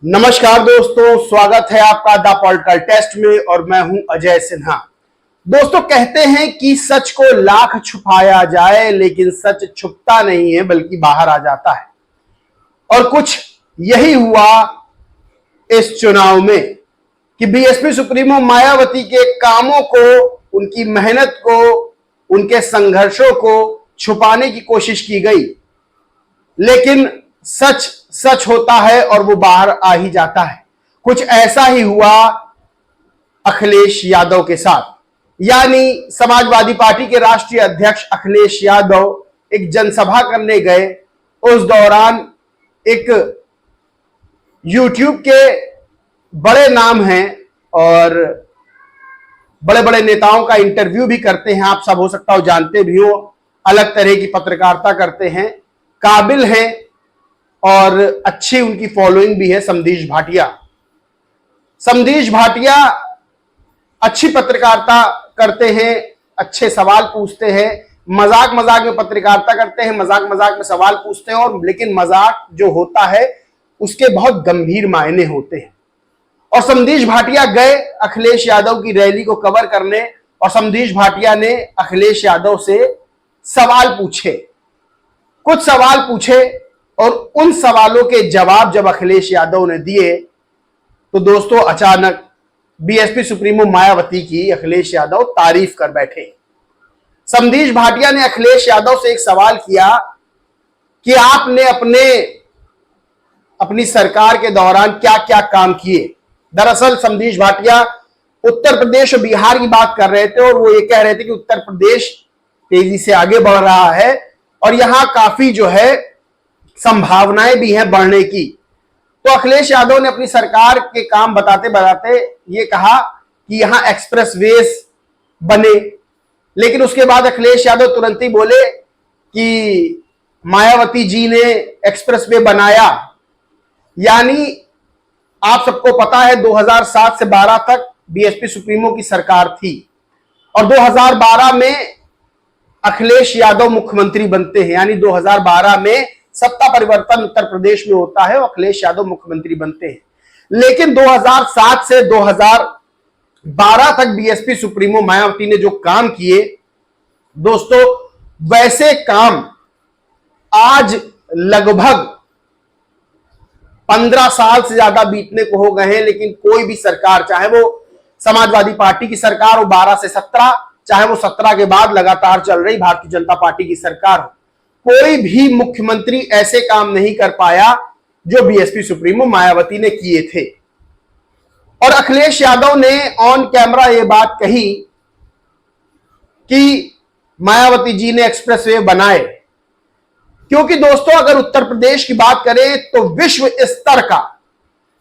नमस्कार दोस्तों, स्वागत है आपका द पॉलिटिकल टेस्ट में और मैं हूं अजय सिन्हा। दोस्तों, कहते हैं कि सच को लाख छुपाया जाए लेकिन सच छुपता नहीं है बल्कि बाहर आ जाता है। और कुछ यही हुआ इस चुनाव में कि बीएसपी सुप्रीमो मायावती के कामों को, उनकी मेहनत को, उनके संघर्षों को छुपाने की कोशिश की गई, लेकिन सच सच होता है और वो बाहर आ ही जाता है। कुछ ऐसा ही हुआ अखिलेश यादव के साथ। यानी समाजवादी पार्टी के राष्ट्रीय अध्यक्ष अखिलेश यादव एक जनसभा करने गए। उस दौरान एक यूट्यूब के बड़े नाम हैं और बड़े बड़े नेताओं का इंटरव्यू भी करते हैं, आप सब हो सकता हो जानते भी हो, अलग तरह की पत्रकारिता करते हैं, काबिल हैं और अच्छी उनकी फॉलोइंग भी है। समधीश भाटिया अच्छी पत्रकारिता करते हैं, अच्छे सवाल पूछते हैं, मजाक मजाक में पत्रकारिता करते हैं, मजाक मजाक में सवाल पूछते हैं, और लेकिन मजाक जो होता है उसके बहुत गंभीर मायने होते हैं। और समधीश भाटिया गए अखिलेश यादव की रैली को कवर करने और समधीश भाटिया ने अखिलेश यादव से सवाल पूछे, कुछ सवाल पूछे, और उन सवालों के जवाब जब अखिलेश यादव ने दिए तो दोस्तों अचानक बीएसपी सुप्रीमो मायावती की अखिलेश यादव तारीफ कर बैठे। समधीश भाटिया ने अखिलेश यादव से एक सवाल किया कि आपने अपनी सरकार के दौरान क्या क्या काम किए। दरअसल समधीश भाटिया उत्तर प्रदेश और बिहार की बात कर रहे थे और वो ये कह रहे थे कि उत्तर प्रदेश तेजी से आगे बढ़ रहा है और यहां काफी जो है संभावनाएं भी हैं बढ़ने की। तो अखिलेश यादव ने अपनी सरकार के काम बताते बताते ये कहा कि यहां एक्सप्रेसवेज बने, लेकिन उसके बाद अखिलेश यादव तुरंत ही बोले कि मायावती जी ने एक्सप्रेसवे बनाया। यानी आप सबको पता है 2007 से 12 तक बीएसपी सुप्रीमो की सरकार थी और 2012 में अखिलेश यादव मुख्यमंत्री बनते हैं। यानी 2012 में सत्ता परिवर्तन उत्तर प्रदेश में होता है और अखिलेश यादव मुख्यमंत्री बनते हैं। लेकिन 2007 से 2012 तक बीएसपी सुप्रीमो मायावती ने जो काम किए दोस्तों, वैसे काम आज लगभग 15 साल से ज्यादा बीतने को हो गए हैं, लेकिन कोई भी सरकार, चाहे वो समाजवादी पार्टी की सरकार हो 12 से 17, चाहे वो 17 के बाद लगातार चल रही भारतीय जनता पार्टी की सरकार हो, कोई भी मुख्यमंत्री ऐसे काम नहीं कर पाया जो बीएसपी सुप्रीमो मायावती ने किए थे। और अखिलेश यादव ने ऑन कैमरा यह बात कही कि मायावती जी ने एक्सप्रेसवे बनाए, क्योंकि दोस्तों अगर उत्तर प्रदेश की बात करें तो विश्व स्तर का,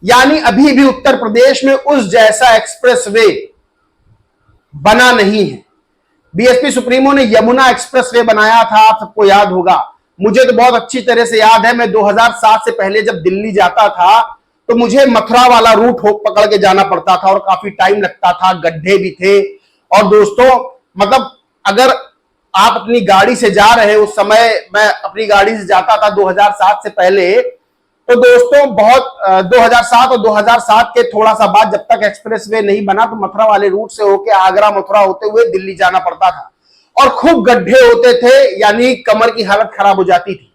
यानी अभी भी उत्तर प्रदेश में उस जैसा एक्सप्रेसवे बना नहीं है। बीएसपी सुप्रीमो ने यमुना एक्सप्रेसवे बनाया था, आप सबको याद होगा। मुझे तो बहुत अच्छी तरह से याद है, मैं 2007 से पहले जब दिल्ली जाता था तो मुझे मथुरा वाला रूट पकड़ के जाना पड़ता था और काफी टाइम लगता था, गड्ढे भी थे। और दोस्तों मतलब अगर आप अपनी गाड़ी से जा रहे, उस समय मैं अपनी गाड़ी से जाता था 2007 से पहले, तो दोस्तों बहुत 2007 और 2007 के थोड़ा सा बाद जब तक एक्सप्रेसवे नहीं बना तो मथुरा वाले रूट से होके आगरा मथुरा होते हुए दिल्ली जाना पड़ता था और खूब गड्ढे होते थे, यानी कमर की हालत खराब हो जाती थी।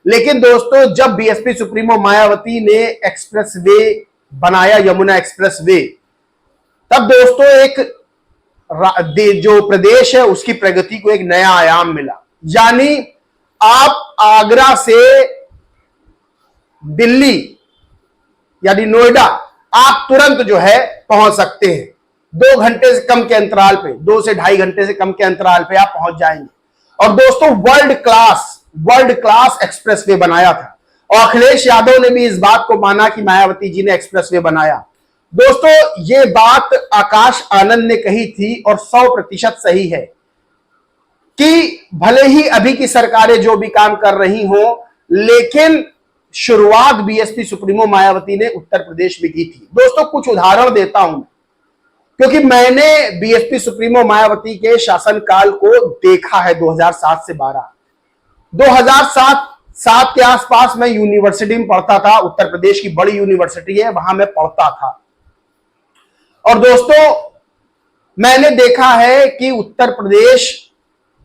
लेकिन दोस्तों जब बीएसपी सुप्रीमो मायावती ने एक्सप्रेसवे बनाया, यमुना एक्सप्रेसवे, तब दोस्तों एक जो प्रदेश है उसकी प्रगति को एक नया आयाम मिला। यानी आप आगरा से दिल्ली यानी नोएडा आप तुरंत जो है पहुंच सकते हैं, 2 घंटे से कम के अंतराल पे, 2 से 2.5 घंटे से कम के अंतराल पे आप पहुंच जाएंगे। और दोस्तों वर्ल्ड क्लास एक्सप्रेसवे बनाया था और अखिलेश यादव ने भी इस बात को माना कि मायावती जी ने एक्सप्रेसवे बनाया। दोस्तों ये बात आकाश आनंद ने कही थी और 100% सही है कि भले ही अभी की सरकारें जो भी काम कर रही हो, लेकिन शुरुआत बीएसपी सुप्रीमो मायावती ने उत्तर प्रदेश में की थी। दोस्तों कुछ उदाहरण देता हूं क्योंकि मैंने बीएसपी सुप्रीमो मायावती के शासनकाल को देखा है 2007 से 12। 2007 7 के आसपास मैं यूनिवर्सिटी में पढ़ता था, उत्तर प्रदेश की बड़ी यूनिवर्सिटी है, वहां मैं पढ़ता था। और दोस्तों, मैंने देखा है कि उत्तर प्रदेश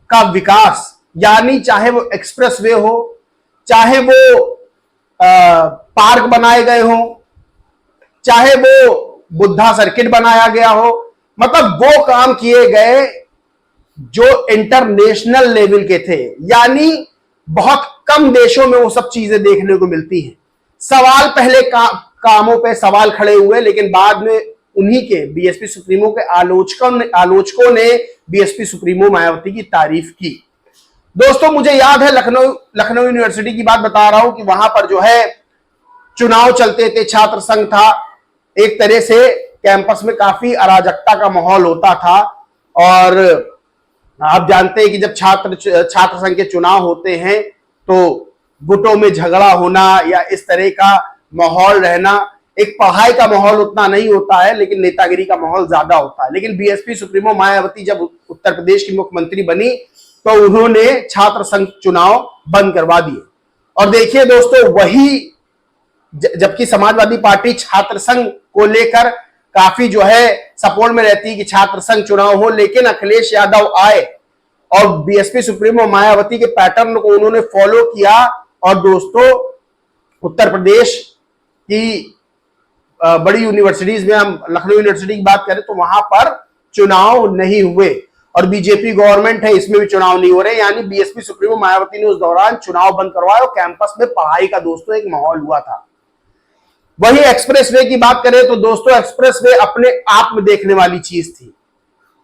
का विकास, यानी चाहे वो एक्सप्रेसवे हो, चाहे वो पार्क बनाए गए हो, चाहे वो बुद्धा सर्किट बनाया गया हो, मतलब वो काम किए गए जो इंटरनेशनल लेवल के थे। यानी बहुत कम देशों में वो सब चीजें देखने को मिलती हैं। सवाल पहले कामों पे सवाल खड़े हुए, लेकिन बाद में उन्हीं के बीएसपी सुप्रीमो के आलोचकों ने बीएसपी सुप्रीमो मायावती की तारीफ की। दोस्तों, मुझे याद है लखनऊ यूनिवर्सिटी की बात बता रहा हूं कि वहां पर जो है चुनाव चलते थे, छात्र संघ था, एक तरह से कैंपस में काफी अराजकता का माहौल होता था। और आप जानते हैं कि जब छात्र संघ के चुनाव होते हैं तो गुटों में झगड़ा होना या इस तरह का माहौल रहना, एक पढ़ाई का माहौल उतना नहीं होता है, लेकिन नेतागिरी का माहौल ज्यादा होता है। लेकिन बीएसपी सुप्रीमो मायावती जब उत्तर प्रदेश की मुख्यमंत्री बनी तो उन्होंने छात्र संघ चुनाव बंद करवा दिए। और देखिए दोस्तों, वही जबकि समाजवादी पार्टी छात्र संघ को लेकर काफी जो है सपोर्ट में रहती है कि छात्र संघ चुनाव हो, लेकिन अखिलेश यादव आए और बीएसपी सुप्रीमो मायावती के पैटर्न को उन्होंने फॉलो किया। और दोस्तों, उत्तर प्रदेश की बड़ी यूनिवर्सिटीज में, हम लखनऊ यूनिवर्सिटी की बात करें तो वहां पर चुनाव नहीं हुए, और बीजेपी गवर्नमेंट है, इसमें भी चुनाव नहीं हो रहे। यानी बीएसपी सुप्रीमो मायावती ने उस दौरान चुनाव बंद करवाया और कैंपस में पढ़ाई का दोस्तों एक माहौल हुआ था। वही एक्सप्रेसवे की बात करें तो दोस्तों, एक्सप्रेसवे अपने आप में देखने वाली चीज थी।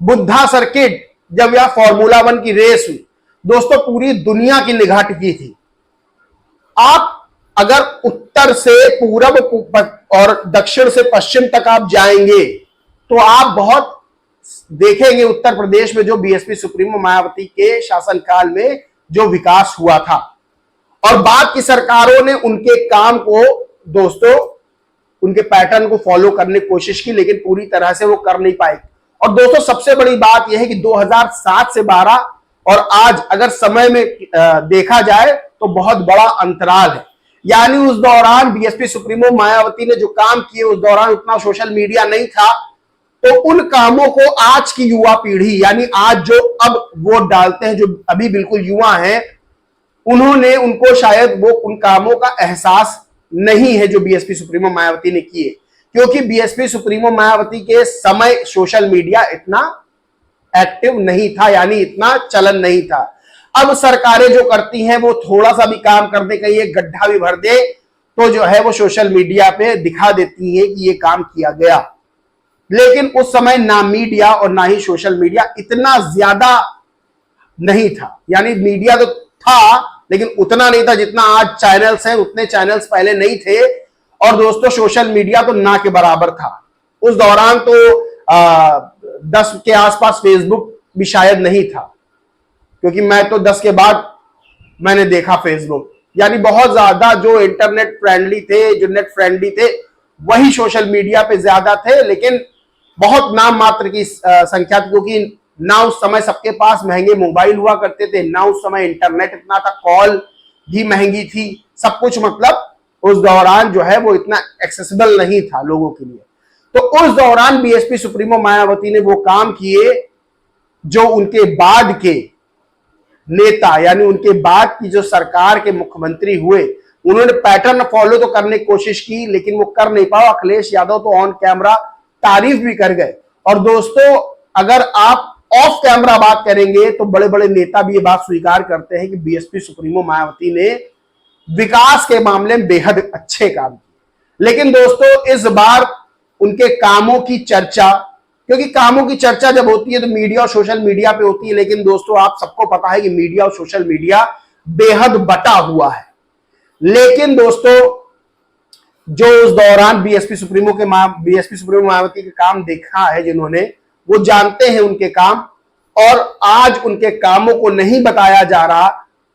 बुद्धा सर्किट, जब यह फॉर्मूला 1 की रेस हुई दोस्तों, पूरी दुनिया की निगाह टिकी थी। आप अगर उत्तर से पूरब और दक्षिण से पश्चिम तक आप जाएंगे तो आप बहुत देखेंगे उत्तर प्रदेश में जो बीएसपी सुप्रीमो मायावती के शासनकाल में जो विकास हुआ था। और बाद की सरकारों ने उनके काम को दोस्तों, उनके पैटर्न को फॉलो करने की कोशिश की, लेकिन पूरी तरह से वो कर नहीं पाए। और दोस्तों, सबसे बड़ी बात यह है कि 2007 से 12 और आज अगर समय में देखा जाए तो बहुत बड़ा अंतराल है। यानी उस दौरान बीएसपी सुप्रीमो मायावती ने जो काम किए, उस दौरान उतना सोशल मीडिया नहीं था, तो उन कामों को आज की युवा पीढ़ी, यानी आज जो अब वोट डालते हैं, जो अभी बिल्कुल युवा हैं, उन्होंने उनको शायद वो उन कामों का एहसास नहीं है जो बीएसपी सुप्रीमो मायावती ने किए। क्योंकि बीएसपी सुप्रीमो मायावती के समय सोशल मीडिया इतना एक्टिव नहीं था, यानी इतना चलन नहीं था। अब सरकारें जो करती हैं वो थोड़ा सा भी काम कर दे, कहीं एक गड्ढा भी भर दे तो जो है वो सोशल मीडिया पे दिखा देती है कि ये काम किया गया। लेकिन उस समय ना मीडिया और ना ही सोशल मीडिया इतना ज्यादा नहीं था। यानी मीडिया तो था लेकिन उतना नहीं था जितना आज चैनल्स हैं, उतने चैनल्स पहले नहीं थे। और दोस्तों, सोशल मीडिया तो ना के बराबर था। उस दौरान तो 10 के आसपास फेसबुक भी शायद नहीं था, क्योंकि मैं तो 10 के बाद मैंने देखा फेसबुक। यानी बहुत ज्यादा जो इंटरनेट फ्रेंडली थे, जो नेट फ्रेंडली थे, वही सोशल मीडिया पे ज्यादा थे। लेकिन बहुत नाम मात्र की संख्या थी, क्योंकि ना उस समय सबके पास महंगे मोबाइल हुआ करते थे, ना उस समय इंटरनेट इतना था, कॉल भी महंगी थी, सब कुछ मतलब उस दौरान जो है वो इतना एक्सेसिबल नहीं था लोगों के लिए। तो उस दौरान बीएसपी सुप्रीमो मायावती ने वो काम किए जो उनके बाद के नेता, यानी उनके बाद की जो सरकार के मुख्यमंत्री हुए, उन्होंने पैटर्न फॉलो तो करने की कोशिश की, लेकिन वो कर नहीं पाए। अखिलेश यादव तो ऑन कैमरा तारीफ भी कर गए। और दोस्तों, अगर आप ऑफ कैमरा बात करेंगे तो बड़े बड़े नेता भी ये बात स्वीकार करते हैं कि बीएसपी सुप्रीमो मायावती ने विकास के मामले में बेहद अच्छे काम किए। लेकिन दोस्तों, इस बार उनके कामों की चर्चा, क्योंकि कामों की चर्चा जब होती है तो मीडिया और सोशल मीडिया पे होती है, लेकिन दोस्तों आप सबको पता है कि मीडिया और सोशल मीडिया बेहद बटा हुआ है। लेकिन दोस्तों, जो उस दौरान बीएसपी सुप्रीमो मायावती के काम देखा है जिन्होंने, वो जानते हैं उनके काम, और आज उनके कामों को नहीं बताया जा रहा,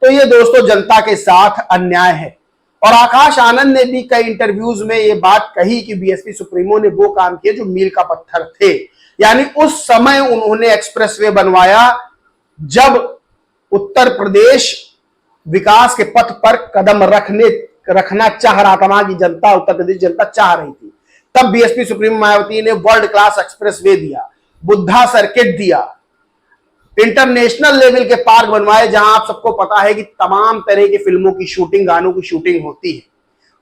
तो ये दोस्तों जनता के साथ अन्याय है। और आकाश आनंद ने भी कई इंटरव्यूज में ये बात कही कि बीएसपी सुप्रीमो ने वो काम किए जो मील का पत्थर थे। यानी उस समय उन्होंने एक्सप्रेसवे बनवाया जब उत्तर प्रदेश विकास के पथ पर कदम रखना चाह रहा था, वहां की जनता, उत्तर प्रदेश जनता चाह रही थी। तब बीएसपी सुप्रीमो मायावती ने वर्ल्ड क्लास एक्सप्रेसवे दिया, बुद्धा सर्किट दिया, इंटरनेशनल लेवल के पार्क बनवाए, जहां आप सबको पता है कि तमाम तरह की फिल्मों की शूटिंग, गानों की शूटिंग होती है,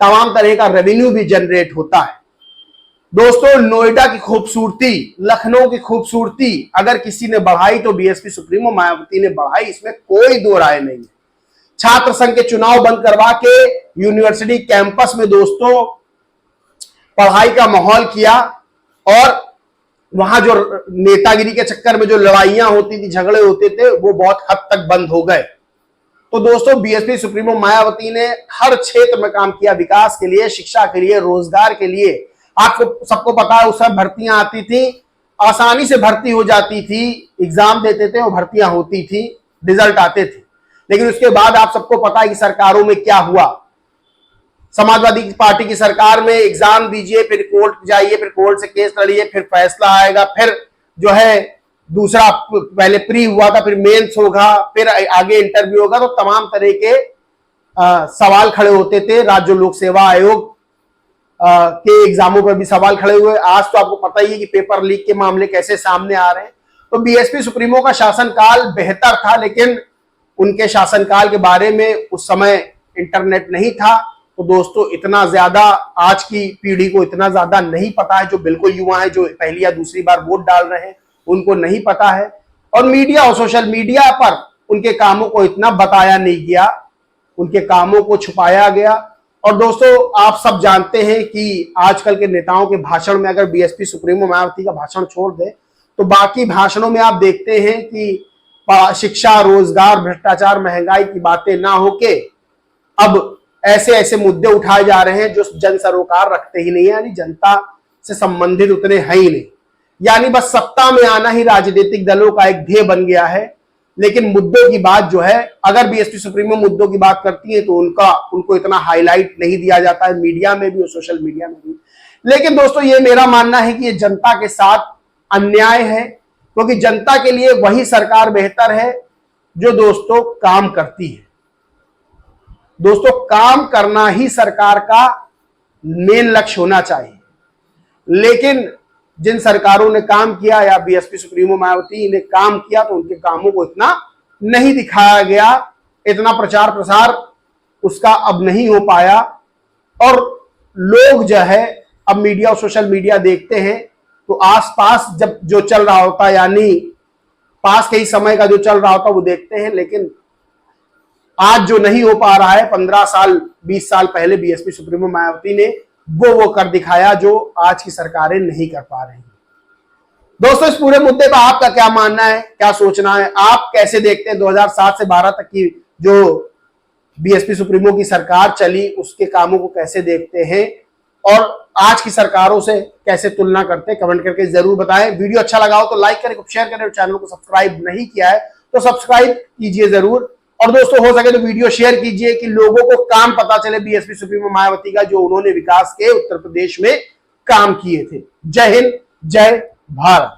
तमाम तरह का रेवेन्यू भी जनरेट होता है। दोस्तों, नोएडा की खूबसूरती, लखनऊ की खूबसूरती अगर किसी ने बढ़ाई तो बीएसपी सुप्रीमो मायावती ने बढ़ाई, इसमें कोई दो राय नहीं है। छात्र संघ के चुनाव बंद करवा के यूनिवर्सिटी कैंपस में दोस्तों पढ़ाई का माहौल किया, और वहां जो नेतागिरी के चक्कर में जो लड़ाइयां होती थी, झगड़े होते थे, वो बहुत हद तक बंद हो गए। तो दोस्तों, बीएसपी सुप्रीमो मायावती ने हर क्षेत्र में काम किया, विकास के लिए, शिक्षा के लिए, रोजगार के लिए। आपको सबको पता है उस समय भर्तियां आती थी, आसानी से भर्ती हो जाती थी, एग्जाम देते थे और भर्तियां होती थी, रिजल्ट आते थे। लेकिन उसके बाद आप सबको पता है कि सरकारों में क्या हुआ। समाजवादी पार्टी की सरकार में एग्जाम दीजिए, फिर कोर्ट जाइए, फिर कोर्ट से केस लड़िए, फिर फैसला आएगा, फिर जो है दूसरा, पहले प्री हुआ था, फिर मेंस होगा, फिर आगे इंटरव्यू होगा। तो तमाम तरह के सवाल खड़े होते थे। राज्य लोक सेवा आयोग के एग्जामों पर भी सवाल खड़े हुए। आज तो आपको पता ही है कि पेपर लीक के मामले कैसे सामने आ रहे हैं। तो बीएसपी सुप्रीमो का शासनकाल बेहतर था, लेकिन उनके शासनकाल के बारे में उस समय इंटरनेट नहीं था। तो दोस्तों, इतना ज्यादा आज की पीढ़ी को इतना ज्यादा नहीं पता है, जो बिल्कुल युवा है, जो पहली या दूसरी बार वोट डाल रहे हैं, उनको नहीं पता है। और मीडिया और सोशल मीडिया पर उनके कामों को इतना बताया नहीं गया, उनके कामों को छुपाया गया। और दोस्तों, आप सब जानते हैं कि आजकल के नेताओं के भाषण में अगर बीएसपी सुप्रीमो मायावती का भाषण छोड़ दे तो बाकी भाषणों में आप देखते हैं कि शिक्षा, रोजगार, भ्रष्टाचार, महंगाई की बातें ना होके अब ऐसे ऐसे मुद्दे उठाए जा रहे हैं जो जन सरोकार रखते ही नहीं है, यानी जनता से संबंधित उतने है ही नहीं। यानी बस सत्ता में आना ही राजनीतिक दलों का एक ध्येय बन गया है। लेकिन मुद्दों की बात जो है, अगर बीएसपी सुप्रीमो मुद्दों की बात करती है तो उनको इतना हाईलाइट नहीं दिया जाता है, मीडिया में भी और सोशल मीडिया में भी। लेकिन दोस्तों, ये मेरा मानना है कि ये जनता के साथ अन्याय है, क्योंकि जनता के लिए वही सरकार बेहतर है जो दोस्तों काम करती है। दोस्तों, काम करना ही सरकार का मेन लक्ष्य होना चाहिए। लेकिन जिन सरकारों ने काम किया या बीएसपी सुप्रीमो मायावती ने काम किया, तो उनके कामों को इतना नहीं दिखाया गया, इतना प्रचार प्रसार उसका अब नहीं हो पाया। और लोग जो है अब मीडिया और सोशल मीडिया देखते हैं तो आसपास जब जो चल रहा होता है, यानी पास के ही समय का जो चल रहा होता वो देखते हैं। लेकिन आज जो नहीं हो पा रहा है, 15 साल 20 साल पहले बीएसपी सुप्रीमो मायावती ने वो कर दिखाया जो आज की सरकारें नहीं कर पा रही। दोस्तों, इस पूरे मुद्दे पर आपका क्या मानना है, क्या सोचना है, आप कैसे देखते हैं 2007 से 12 तक की जो बीएसपी सुप्रीमो की सरकार चली, उसके कामों को कैसे देखते हैं और आज की सरकारों से कैसे तुलना करते हैं, कमेंट करके जरूर बताएं। वीडियो अच्छा लगा हो तो लाइक करें, शेयर करें, और चैनल को सब्सक्राइब नहीं किया है तो सब्सक्राइब कीजिए जरूर। और दोस्तों, हो सके तो वीडियो शेयर कीजिए कि लोगों को काम पता चले बीएसपी सुप्रीमो मायावती का, जो उन्होंने विकास के उत्तर प्रदेश में काम किए थे। जय हिंद, जय भारत।